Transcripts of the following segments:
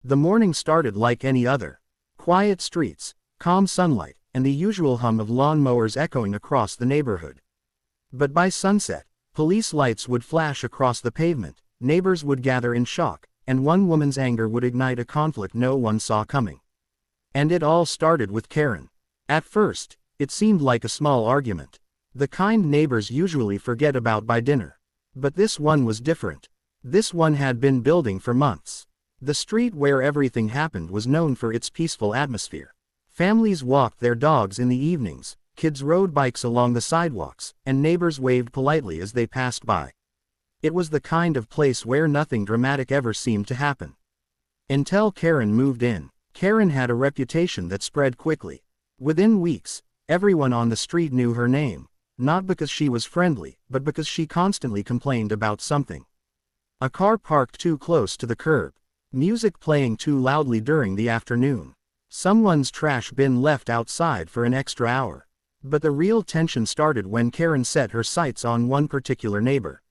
The morning started like any other. Quiet streets, calm sunlight, and the usual hum of lawn mowers echoing across the neighborhood. But by sunset, police lights would flash across the pavement, neighbors would gather in shock, and one woman's anger would ignite a conflict no one saw coming. And it all started with Karen. At first, it seemed like a small argument. The kind neighbors usually forget about by dinner. But this one was different. This one had been building for months. The street where everything happened was known for its peaceful atmosphere. Families walked their dogs in the evenings, kids rode bikes along the sidewalks, and neighbors waved politely as they passed by. It was the kind of place where nothing dramatic ever seemed to happen. Until Karen moved in. Karen had a reputation that spread quickly. Within weeks, everyone on the street knew her name, not because she was friendly, but because she constantly complained about something. A car parked too close to the curb. Music playing too loudly during the afternoon. Someone's trash bin left outside for an extra hour. But the real tension started when Karen set her sights on one particular neighbor.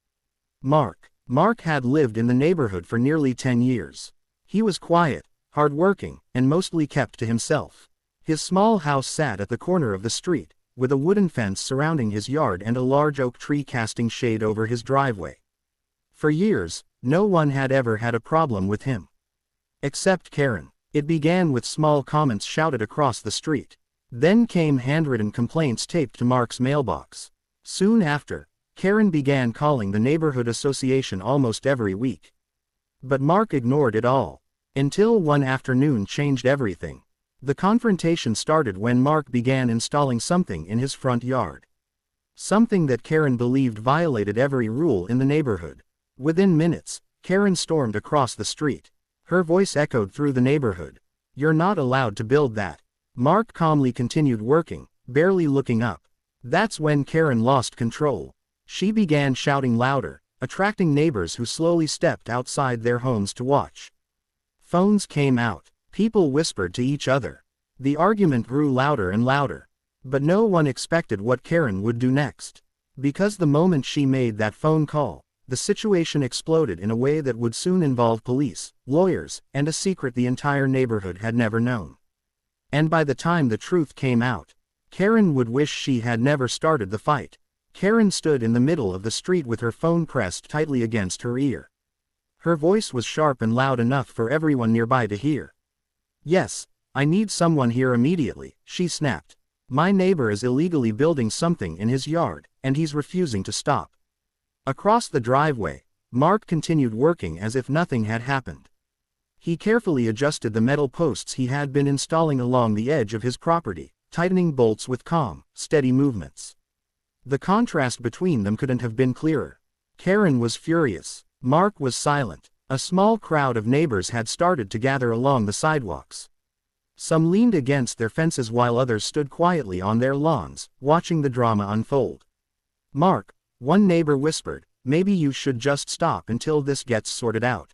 Mark. Mark had lived in the neighborhood for nearly 10 years. He was quiet, hard-working, and mostly kept to himself. His small house sat at the corner of the street, with a wooden fence surrounding his yard and a large oak tree casting shade over his driveway. For years, no one had ever had a problem with him. Except Karen. It began with small comments shouted across the street. Then came handwritten complaints taped to Mark's mailbox. Soon after, Karen began calling the neighborhood association almost every week. But Mark ignored it all. Until one afternoon changed everything. The confrontation started when Mark began installing something in his front yard. Something that Karen believed violated every rule in the neighborhood. Within minutes, Karen stormed across the street. Her voice echoed through the neighborhood. "You're not allowed to build that." Mark calmly continued working, barely looking up. That's when Karen lost control. She began shouting louder, attracting neighbors who slowly stepped outside their homes to watch. Phones came out. People whispered to each other. The argument grew louder and louder. But no one expected what Karen would do next. Because the moment she made that phone call, the situation exploded in a way that would soon involve police, lawyers, and a secret the entire neighborhood had never known. And by the time the truth came out, Karen would wish she had never started the fight. Karen stood in the middle of the street with her phone pressed tightly against her ear. Her voice was sharp and loud enough for everyone nearby to hear. "Yes, I need someone here immediately," she snapped. "My neighbor is illegally building something in his yard, and he's refusing to stop." Across the driveway, Mark continued working as if nothing had happened. He carefully adjusted the metal posts he had been installing along the edge of his property, tightening bolts with calm, steady movements. The contrast between them couldn't have been clearer. Karen was furious. Mark was silent. A small crowd of neighbors had started to gather along the sidewalks. Some leaned against their fences while others stood quietly on their lawns, watching the drama unfold. "Mark," one neighbor whispered, "maybe you should just stop until this gets sorted out."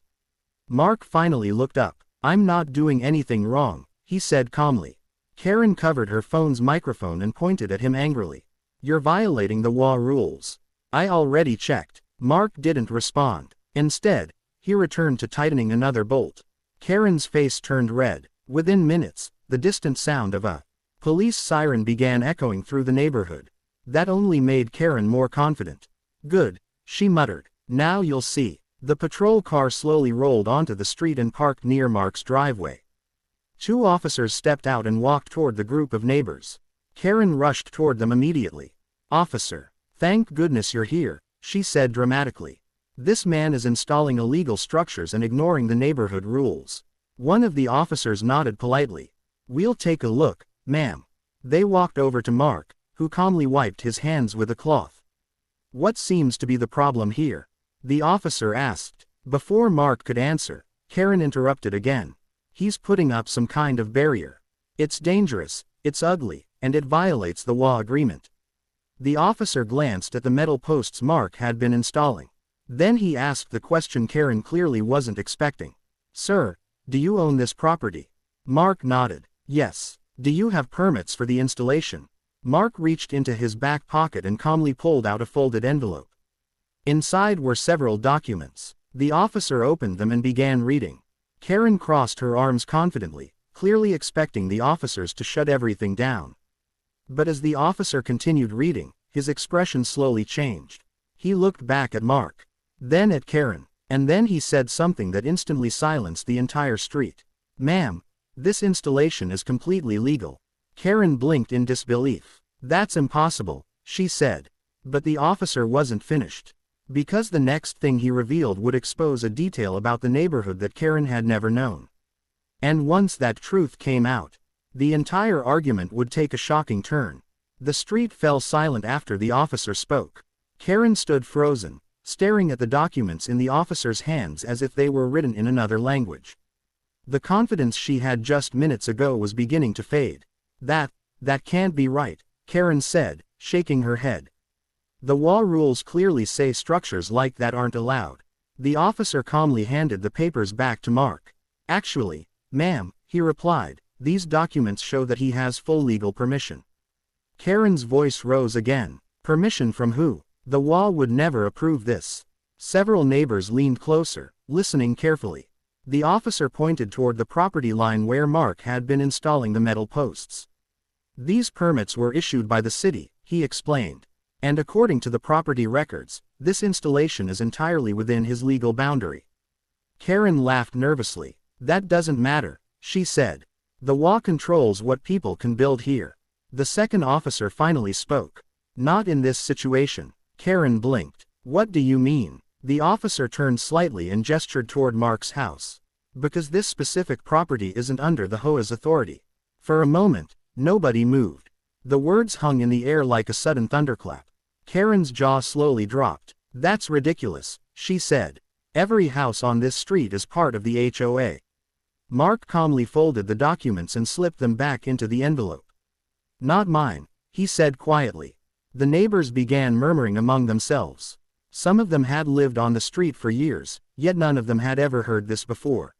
Mark finally looked up. "I'm not doing anything wrong," he said calmly. Karen covered her phone's microphone and pointed at him angrily. "You're violating the law rules." "I already checked." Mark didn't respond. Instead, he returned to tightening another bolt. Karen's face turned red. Within minutes, the distant sound of a police siren began echoing through the neighborhood. That only made Karen more confident. "Good," she muttered. "Now you'll see." The patrol car slowly rolled onto the street and parked near Mark's driveway. Two officers stepped out and walked toward the group of neighbors. Karen rushed toward them immediately. "Officer, thank goodness you're here," she said dramatically. "This man is installing illegal structures and ignoring the neighborhood rules." One of the officers nodded politely. "We'll take a look, ma'am." They walked over to Mark, who calmly wiped his hands with a cloth. "What seems to be the problem here?" the officer asked. Before Mark could answer, Karen interrupted again. "He's putting up some kind of barrier. It's dangerous, it's ugly, and it violates the law agreement." The officer glanced at the metal posts Mark had been installing. Then he asked the question Karen clearly wasn't expecting. "Sir, do you own this property?" Mark nodded. "Yes." "Do you have permits for the installation?" Mark reached into his back pocket and calmly pulled out a folded envelope. Inside were several documents. The officer opened them and began reading. Karen crossed her arms confidently, clearly expecting the officers to shut everything down. But as the officer continued reading, his expression slowly changed. He looked back at Mark, then at Karen, and then he said something that instantly silenced the entire street. "Ma'am, this installation is completely legal." Karen blinked in disbelief. "That's impossible," she said. But the officer wasn't finished. Because the next thing he revealed would expose a detail about the neighborhood that Karen had never known. And once that truth came out, the entire argument would take a shocking turn. The street fell silent after the officer spoke. Karen stood frozen, staring at the documents in the officer's hands as if they were written in another language. The confidence she had just minutes ago was beginning to fade. That can't be right," Karen said, shaking her head. "The law rules clearly say structures like that aren't allowed." The officer calmly handed the papers back to Mark. "Actually, ma'am," he replied, "these documents show that he has full legal permission." Karen's voice rose again. "Permission from who? The law would never approve this." Several neighbors leaned closer, listening carefully. The officer pointed toward the property line where Mark had been installing the metal posts. "These permits were issued by the city," he explained. "And according to the property records, this installation is entirely within his legal boundary." Karen laughed nervously. "That doesn't matter," she said. "The law controls what people can build here." The second officer finally spoke. "Not in this situation." Karen blinked. "What do you mean?" The officer turned slightly and gestured toward Mark's house. "Because this specific property isn't under the HOA's authority." For a moment, nobody moved. The words hung in the air like a sudden thunderclap. Karen's jaw slowly dropped. "That's ridiculous," she said. "Every house on this street is part of the HOA." Mark calmly folded the documents and slipped them back into the envelope. "Not mine," he said quietly. The neighbors began murmuring among themselves. Some of them had lived on the street for years, yet none of them had ever heard this before.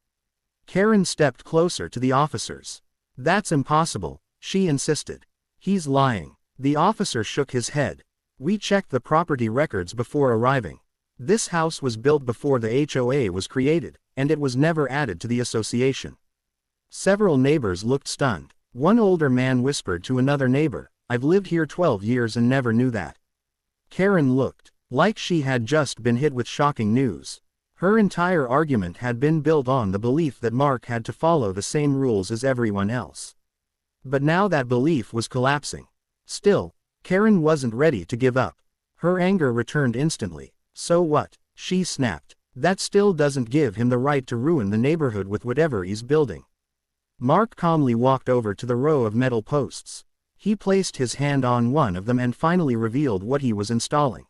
Karen stepped closer to the officers. "That's impossible," she insisted. "He's lying." The officer shook his head. "We checked the property records before arriving. This house was built before the HOA was created, and it was never added to the association." Several neighbors looked stunned. One older man whispered to another neighbor, "I've lived here 12 years and never knew that." Karen looked like she had just been hit with shocking news. Her entire argument had been built on the belief that Mark had to follow the same rules as everyone else. But now that belief was collapsing. Still, Karen wasn't ready to give up. Her anger returned instantly. "So what?" she snapped. "That still doesn't give him the right to ruin the neighborhood with whatever he's building." Mark calmly walked over to the row of metal posts. He placed his hand on one of them and finally revealed what he was installing.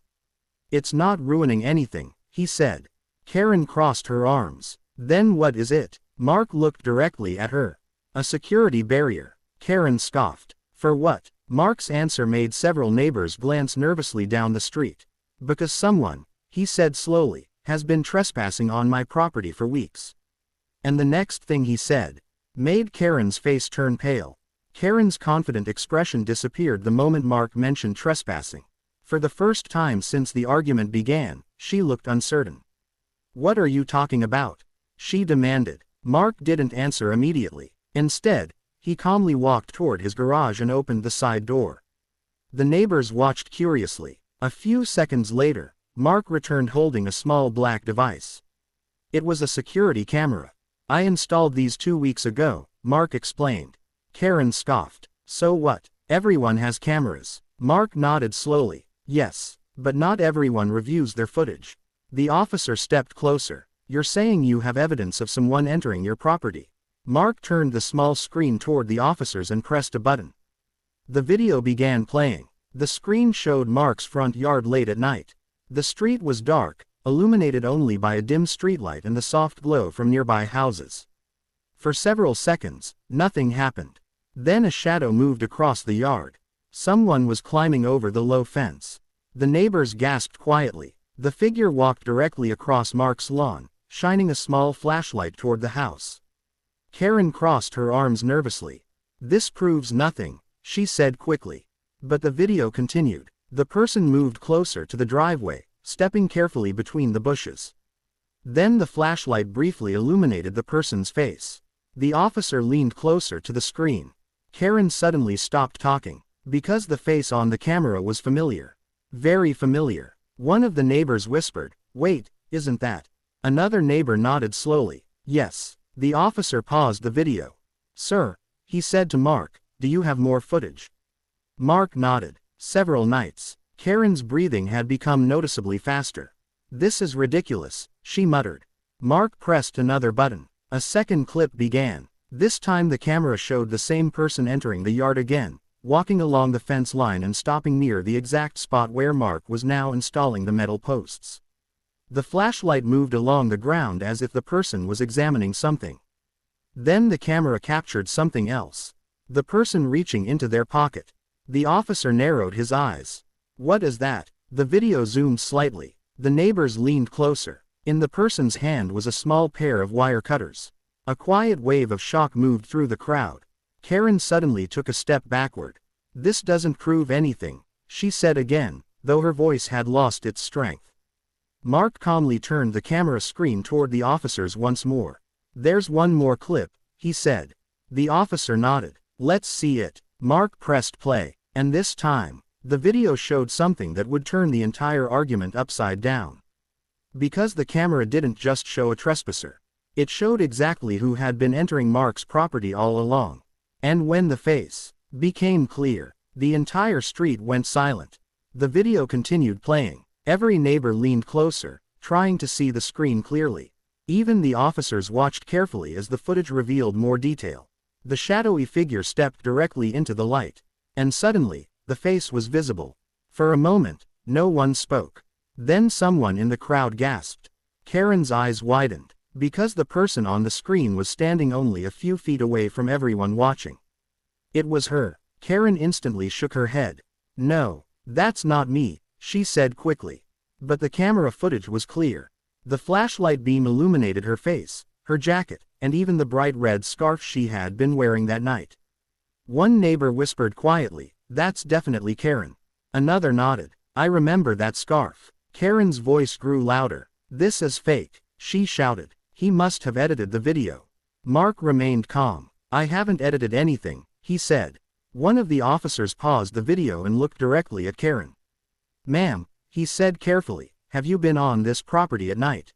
"It's not ruining anything," he said. Karen crossed her arms. "Then what is it?" Mark looked directly at her. "A security barrier." Karen scoffed. "For what?" Mark's answer made several neighbors glance nervously down the street. "Because someone," he said slowly, "has been trespassing on my property for weeks." And the next thing he said made Karen's face turn pale. Karen's confident expression disappeared the moment Mark mentioned trespassing. For the first time since the argument began, she looked uncertain. "What are you talking about?" she demanded. Mark didn't answer immediately. Instead, he calmly walked toward his garage and opened the side door. The neighbors watched curiously. A few seconds later, Mark returned holding a small black device. It was a security camera. "I installed these 2 weeks ago," Mark explained. Karen scoffed. "So what? Everyone has cameras." Mark nodded slowly. "Yes, but not everyone reviews their footage." The officer stepped closer. "You're saying you have evidence of someone entering your property?" Mark turned the small screen toward the officers and pressed a button. The video began playing. The screen showed Mark's front yard late at night. The street was dark, illuminated only by a dim streetlight and the soft glow from nearby houses. For several seconds, nothing happened. Then a shadow moved across the yard. Someone was climbing over the low fence. The neighbors gasped quietly. The figure walked directly across Mark's lawn, shining a small flashlight toward the house. Karen crossed her arms nervously. "This proves nothing," she said quickly. But the video continued. The person moved closer to the driveway, stepping carefully between the bushes. Then the flashlight briefly illuminated the person's face. The officer leaned closer to the screen. Karen suddenly stopped talking, because the face on the camera was familiar. Very familiar. One of the neighbors whispered, "Wait, isn't that?" Another neighbor nodded slowly. "Yes." The officer paused the video. "Sir," he said to Mark, "do you have more footage?" Mark nodded. "Several nights." Karen's breathing had become noticeably faster. "This is ridiculous," she muttered. Mark pressed another button. A second clip began. This time the camera showed the same person entering the yard again, walking along the fence line and stopping near the exact spot where Mark was now installing the metal posts. The flashlight moved along the ground as if the person was examining something. Then the camera captured something else. The person reaching into their pocket. The officer narrowed his eyes. "What is that?" The video zoomed slightly. The neighbors leaned closer. In the person's hand was a small pair of wire cutters. A quiet wave of shock moved through the crowd. Karen suddenly took a step backward. "This doesn't prove anything," she said again, though her voice had lost its strength. Mark calmly turned the camera screen toward the officers once more. "There's one more clip," he said. The officer nodded. "Let's see it." Mark pressed play, and this time, the video showed something that would turn the entire argument upside down. Because the camera didn't just show a trespasser. It showed exactly who had been entering Mark's property all along. And when the face became clear, the entire street went silent. The video continued playing. Every neighbor leaned closer, trying to see the screen clearly. Even the officers watched carefully as the footage revealed more detail. The shadowy figure stepped directly into the light. And suddenly, the face was visible. For a moment, no one spoke. Then someone in the crowd gasped. Karen's eyes widened, because the person on the screen was standing only a few feet away from everyone watching. It was her. Karen instantly shook her head. "No, that's not me," she said quickly. But the camera footage was clear. The flashlight beam illuminated her face, her jacket, and even the bright red scarf she had been wearing that night. One neighbor whispered quietly, "That's definitely Karen." Another nodded. "I remember that scarf." Karen's voice grew louder. "This is fake," she shouted. "He must have edited the video." Mark remained calm. "I haven't edited anything," he said. One of the officers paused the video and looked directly at Karen. "Ma'am," he said carefully, "have you been on this property at night?"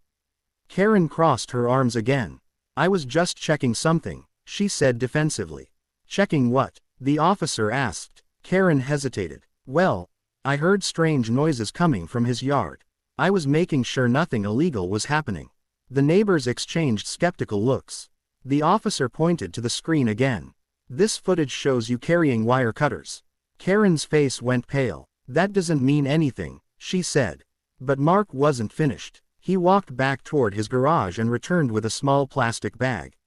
Karen crossed her arms again. "I was just checking something," she said defensively. "Checking what?" the officer asked. Karen hesitated. "Well, I heard strange noises coming from his yard. I was making sure nothing illegal was happening." The neighbors exchanged skeptical looks. The officer pointed to the screen again. "This footage shows you carrying wire cutters." Karen's face went pale. "That doesn't mean anything," she said. But Mark wasn't finished. He walked back toward his garage and returned with a small plastic bag.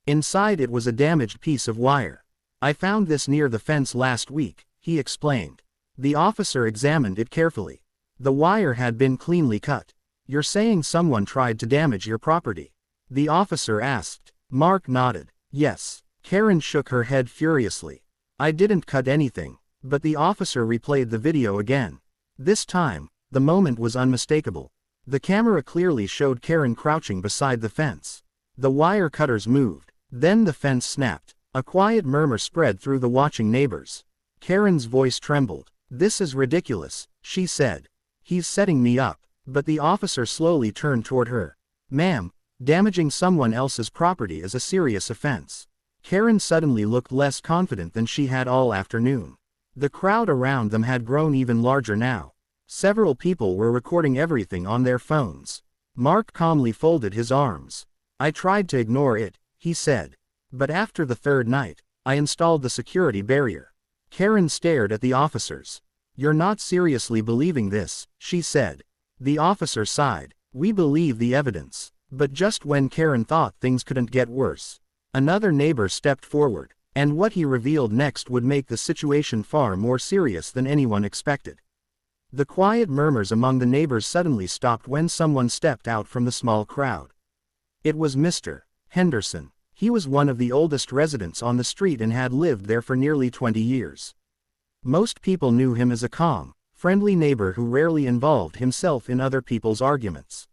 Inside it was a damaged piece of wire. "I found this near the fence last week," he explained. The officer examined it carefully. The wire had been cleanly cut. "You're saying someone tried to damage your property?" the officer asked. Mark nodded. "Yes." Karen shook her head furiously. "I didn't cut anything." But the officer replayed the video again. This time, the moment was unmistakable. The camera clearly showed Karen crouching beside the fence. The wire cutters moved. Then the fence snapped. A quiet murmur spread through the watching neighbors. Karen's voice trembled. "This is ridiculous," she said. "He's setting me up." But the officer slowly turned toward her. "Ma'am, damaging someone else's property is a serious offense." Karen suddenly looked less confident than she had all afternoon. The crowd around them had grown even larger now. Several people were recording everything on their phones. Mark calmly folded his arms. "I tried to ignore it," he said. "But after the third night, I installed the security barrier." Karen stared at the officers. "You're not seriously believing this," she said. The officer sighed. "We believe the evidence." But just when Karen thought things couldn't get worse, another neighbor stepped forward, and what he revealed next would make the situation far more serious than anyone expected. The quiet murmurs among the neighbors suddenly stopped when someone stepped out from the small crowd. It was Mr. Henderson. He was one of the oldest residents on the street and had lived there for nearly 20 years. Most people knew him as a calm, friendly neighbor who rarely involved himself in other people's arguments.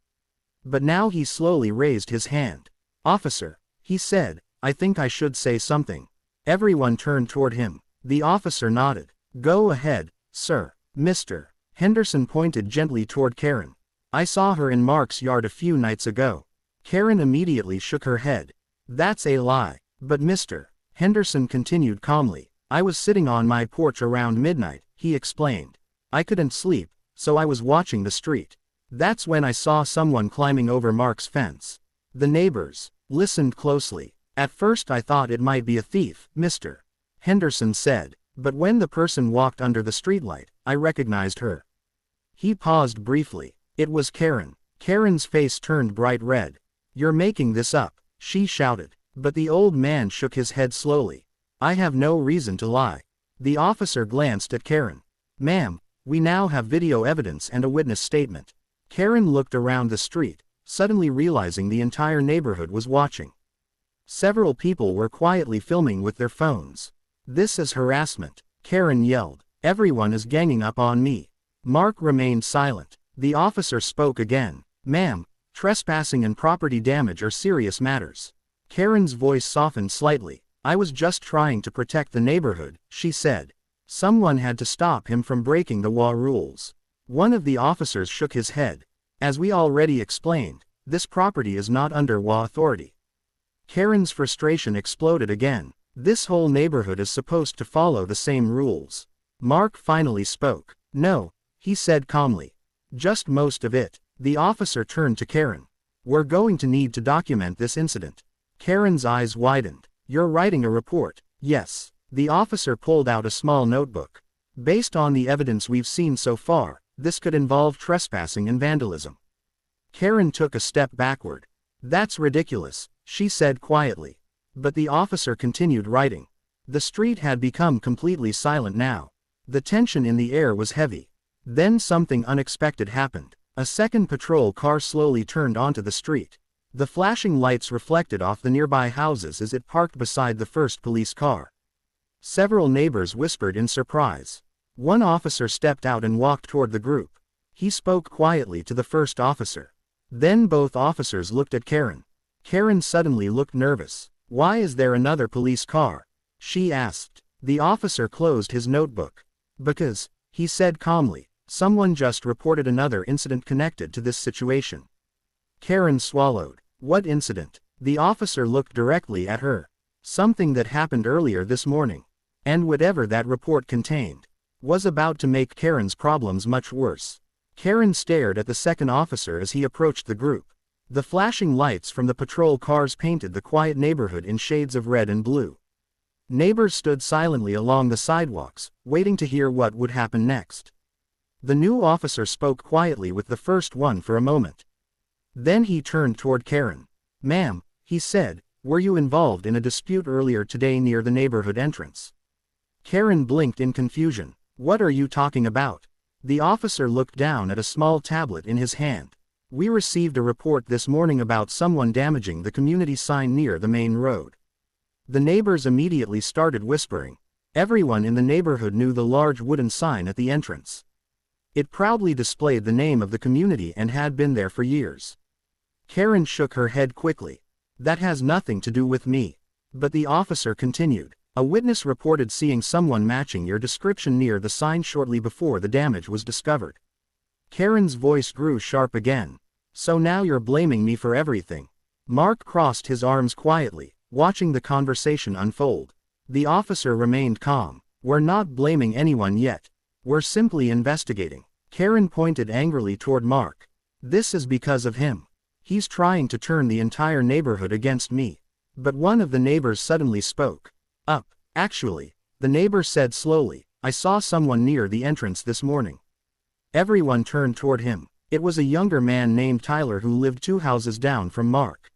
But now he slowly raised his hand. "Officer," he said, "I think I should say something." Everyone turned toward him. The officer nodded. "Go ahead, sir." Mr. Henderson pointed gently toward Karen. "I saw her in Mark's yard a few nights ago." Karen immediately shook her head. "That's a lie." But Mr. Henderson continued calmly. "I was sitting on my porch around midnight," he explained. "I couldn't sleep, so I was watching the street. That's when I saw someone climbing over Mark's fence." The neighbors listened closely. "At first I thought it might be a thief," Mr. Henderson said. "But when the person walked under the streetlight, I recognized her." He paused briefly. It was Karen. Karen's face turned bright red. "You're making this up," she shouted. But the old man shook his head slowly. "I have no reason to lie." The officer glanced at Karen. "Ma'am, we now have video evidence and a witness statement." Karen looked around the street, suddenly realizing the entire neighborhood was watching. Several people were quietly filming with their phones. "This is harassment," Karen yelled. "Everyone is ganging up on me." Mark remained silent. The officer spoke again. "Ma'am, trespassing and property damage are serious matters." Karen's voice softened slightly. "I was just trying to protect the neighborhood," she said. "Someone had to stop him from breaking the law rules." One of the officers shook his head. "As we already explained, this property is not under law authority." Karen's frustration exploded again. This whole neighborhood is supposed to follow the same rules. Mark finally spoke. "No," he said calmly. "Just most of it." The officer turned to Karen. "We're going to need to document this incident." Karen's eyes widened. "You're writing a report?" "Yes." The officer pulled out a small notebook. "Based on the evidence we've seen so far, this could involve trespassing and vandalism." Karen took a step backward. "That's ridiculous," she said quietly. But the officer continued writing. The street had become completely silent now. The tension in the air was heavy. Then something unexpected happened. A second patrol car slowly turned onto the street. The flashing lights reflected off the nearby houses as it parked beside the first police car. Several neighbors whispered in surprise. One officer stepped out and walked toward the group. He spoke quietly to the first officer. Then both officers looked at Karen. Karen suddenly looked nervous. "Why is there another police car?" she asked. The officer closed his notebook. "Because," he said calmly, "someone just reported another incident connected to this situation." Karen swallowed. "What incident?" The officer looked directly at her. "Something that happened earlier this morning." And whatever that report contained was about to make Karen's problems much worse. Karen stared at the second officer as he approached the group. The flashing lights from the patrol cars painted the quiet neighborhood in shades of red and blue. Neighbors stood silently along the sidewalks, waiting to hear what would happen next. The new officer spoke quietly with the first one for a moment. Then he turned toward Karen. "Ma'am," he said, "were you involved in a dispute earlier today near the neighborhood entrance?" Karen blinked in confusion. "What are you talking about?" The officer looked down at a small tablet in his hand. "We received a report this morning about someone damaging the community sign near the main road." The neighbors immediately started whispering. Everyone in the neighborhood knew the large wooden sign at the entrance. It proudly displayed the name of the community and had been there for years. Karen shook her head quickly. "That has nothing to do with me." But the officer continued. "A witness reported seeing someone matching your description near the sign shortly before the damage was discovered." Karen's voice grew sharp again. "So now you're blaming me for everything." Mark crossed his arms quietly, watching the conversation unfold. The officer remained calm. "We're not blaming anyone yet. We're simply investigating." Karen pointed angrily toward Mark. "This is because of him. He's trying to turn the entire neighborhood against me." But one of the neighbors suddenly spoke. Actually," the neighbor said slowly, "I saw someone near the entrance this morning." Everyone turned toward him. It was a younger man named Tyler who lived 2 houses down from Mark.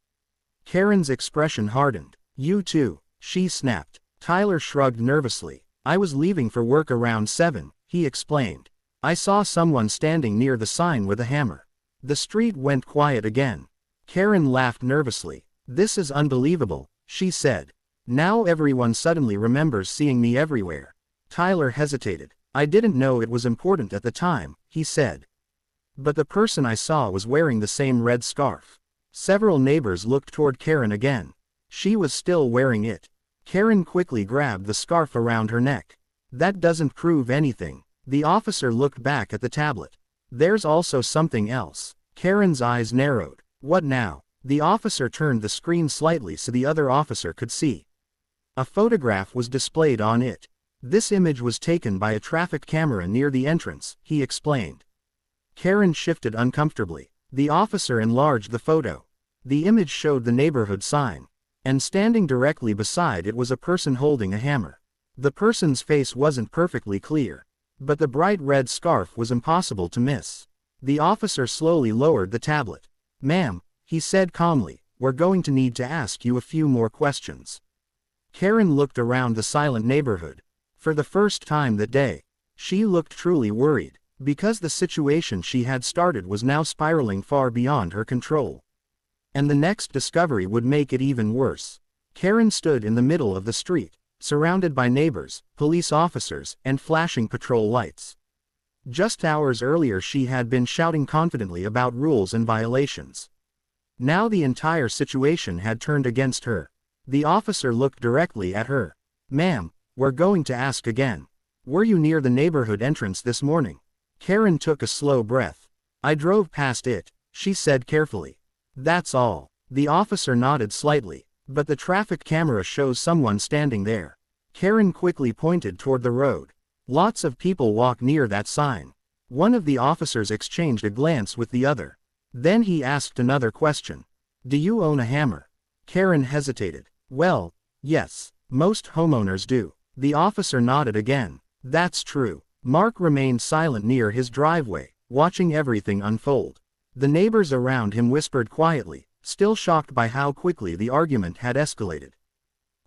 Karen's expression hardened. "You too," she snapped. Tyler shrugged nervously. "I was leaving for work around 7, he explained. "I saw someone standing near the sign with a hammer." The street went quiet again. Karen laughed nervously. "This is unbelievable," she said. "Now everyone suddenly remembers seeing me everywhere." Tyler hesitated. "I didn't know it was important at the time," he said. But the person I saw was wearing the same red scarf. Several neighbors looked toward Karen again. She was still wearing it. Karen quickly grabbed the scarf around her neck. That doesn't prove anything. The officer looked back at the tablet. There's also something else. Karen's eyes narrowed. What now? The officer turned the screen slightly so the other officer could see. A photograph was displayed on it. This image was taken by a traffic camera near the entrance, he explained. Karen shifted uncomfortably. The officer enlarged the photo. The image showed the neighborhood sign. And standing directly beside it was a person holding a hammer. The person's face wasn't perfectly clear. But the bright red scarf was impossible to miss. The officer slowly lowered the tablet. "Ma'am," he said calmly, "we're going to need to ask you a few more questions." Karen looked around the silent neighborhood. For the first time that day, she looked truly worried, because the situation she had started was now spiraling far beyond her control. And the next discovery would make it even worse. Karen stood in the middle of the street, surrounded by neighbors, police officers, and flashing patrol lights. Just hours earlier she had been shouting confidently about rules and violations. Now the entire situation had turned against her. The officer looked directly at her. "Ma'am, we're going to ask again. Were you near the neighborhood entrance this morning?" Karen took a slow breath. "I drove past it," she said carefully. "That's all." The officer nodded slightly. "But the traffic camera shows someone standing there." Karen quickly pointed toward the road. "Lots of people walk near that sign." One of the officers exchanged a glance with the other. Then he asked another question. "Do you own a hammer?" Karen hesitated. "Well, yes, most homeowners do." The officer nodded again. "That's true." Mark remained silent near his driveway, watching everything unfold. The neighbors around him whispered quietly, still shocked by how quickly the argument had escalated.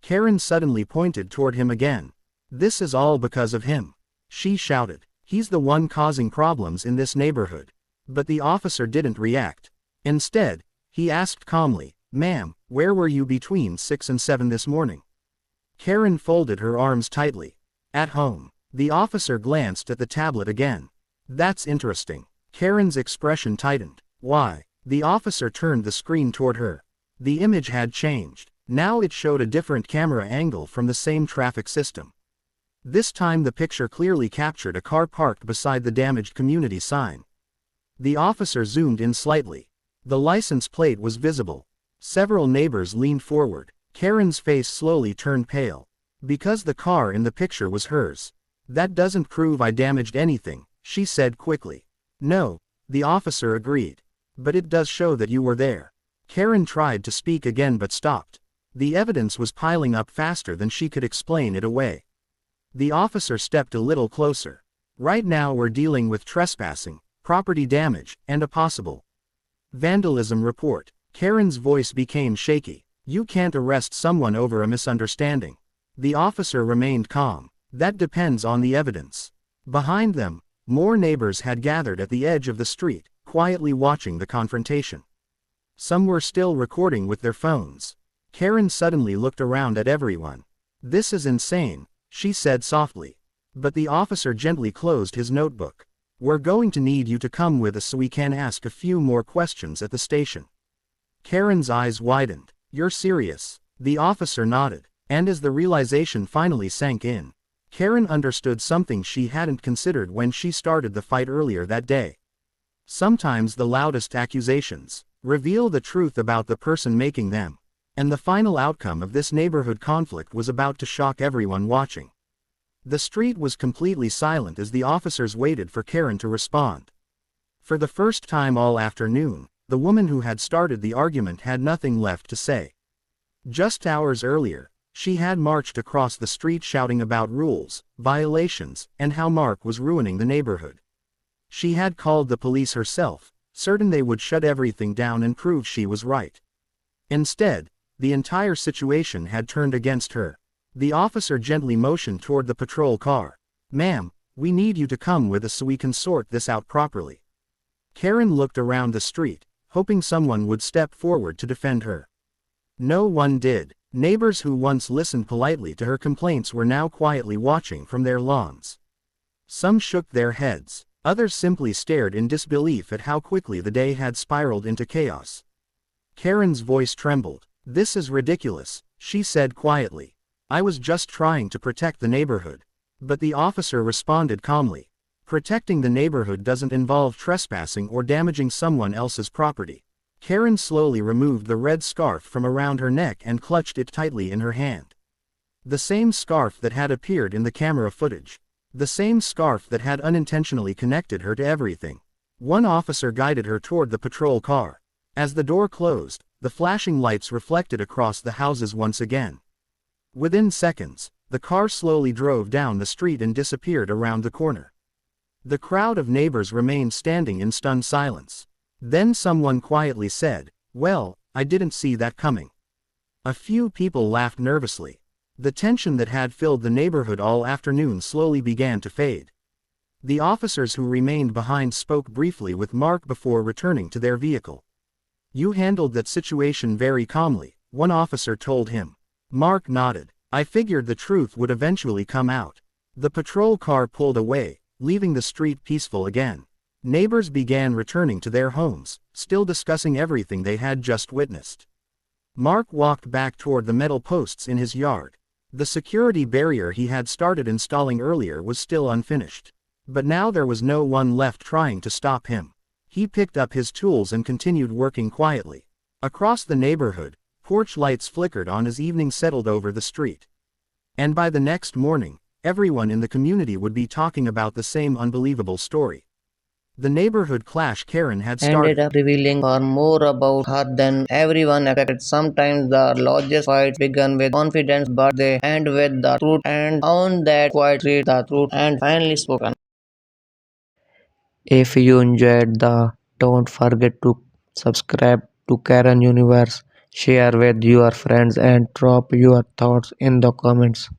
Karen suddenly pointed toward him again. "This is all because of him," she shouted. "He's the one causing problems in this neighborhood." But the officer didn't react. Instead, he asked calmly, "Ma'am, where were you between 6 and 7 this morning?" Karen folded her arms tightly. "At home." The officer glanced at the tablet again. "That's interesting." Karen's expression tightened. "Why?" The officer turned the screen toward her. The image had changed. Now it showed a different camera angle from the same traffic system. This time the picture clearly captured a car parked beside the damaged community sign. The officer zoomed in slightly. The license plate was visible. Several neighbors leaned forward. Karen's face slowly turned pale. "Because the car in the picture was hers. That doesn't prove I damaged anything," she said quickly. "No," the officer agreed. "But it does show that you were there." Karen tried to speak again but stopped. The evidence was piling up faster than she could explain it away. The officer stepped a little closer. "Right now we're dealing with trespassing, property damage, and a possible vandalism report." Karen's voice became shaky. "You can't arrest someone over a misunderstanding." The officer remained calm. "That depends on the evidence." Behind them, more neighbors had gathered at the edge of the street, quietly watching the confrontation. Some were still recording with their phones. Karen suddenly looked around at everyone. "This is insane," she said softly. But the officer gently closed his notebook. "We're going to need you to come with us so we can ask a few more questions at the station." Karen's eyes widened. "You're serious?" The officer nodded. And as the realization finally sank in, Karen understood something she hadn't considered when she started the fight earlier that day. Sometimes the loudest accusations reveal the truth about the person making them. And the final outcome of this neighborhood conflict was about to shock everyone watching. The street was completely silent as the officers waited for Karen to respond. For the first time all afternoon, the woman who had started the argument had nothing left to say. Just hours earlier, she had marched across the street shouting about rules, violations, and how Mark was ruining the neighborhood. She had called the police herself, certain they would shut everything down and prove she was right. Instead, the entire situation had turned against her. The officer gently motioned toward the patrol car. "Ma'am, we need you to come with us so we can sort this out properly." Karen looked around the street, hoping someone would step forward to defend her. No one did. Neighbors who once listened politely to her complaints were now quietly watching from their lawns. Some shook their heads. Others simply stared in disbelief at how quickly the day had spiraled into chaos. Karen's voice trembled. "This is ridiculous," she said quietly. "I was just trying to protect the neighborhood." But the officer responded calmly. "Protecting the neighborhood doesn't involve trespassing or damaging someone else's property." Karen slowly removed the red scarf from around her neck and clutched it tightly in her hand. The same scarf that had appeared in the camera footage. The same scarf that had unintentionally connected her to everything. One officer guided her toward the patrol car. As the door closed, the flashing lights reflected across the houses once again. Within seconds, the car slowly drove down the street and disappeared around the corner. The crowd of neighbors remained standing in stunned silence. Then someone quietly said, "Well, I didn't see that coming." A few people laughed nervously. The tension that had filled the neighborhood all afternoon slowly began to fade. The officers who remained behind spoke briefly with Mark before returning to their vehicle. "You handled that situation very calmly," one officer told him. Mark nodded. "I figured the truth would eventually come out." The patrol car pulled away, leaving the street peaceful again. Neighbors began returning to their homes, still discussing everything they had just witnessed. Mark walked back toward the metal posts in his yard. The security barrier he had started installing earlier was still unfinished. But now there was no one left trying to stop him. He picked up his tools and continued working quietly. Across the neighborhood, porch lights flickered on as evening settled over the street. And by the next morning, everyone in the community would be talking about the same unbelievable story. The neighborhood clash Karen had Ended started. up revealing far more about her than everyone expected. Sometimes the largest fights begin with confidence, but they end with the truth, and on that quiet street, the truth and finally spoken. If you enjoyed the, don't forget to subscribe to Karen Universe, share with your friends, and drop your thoughts in the comments.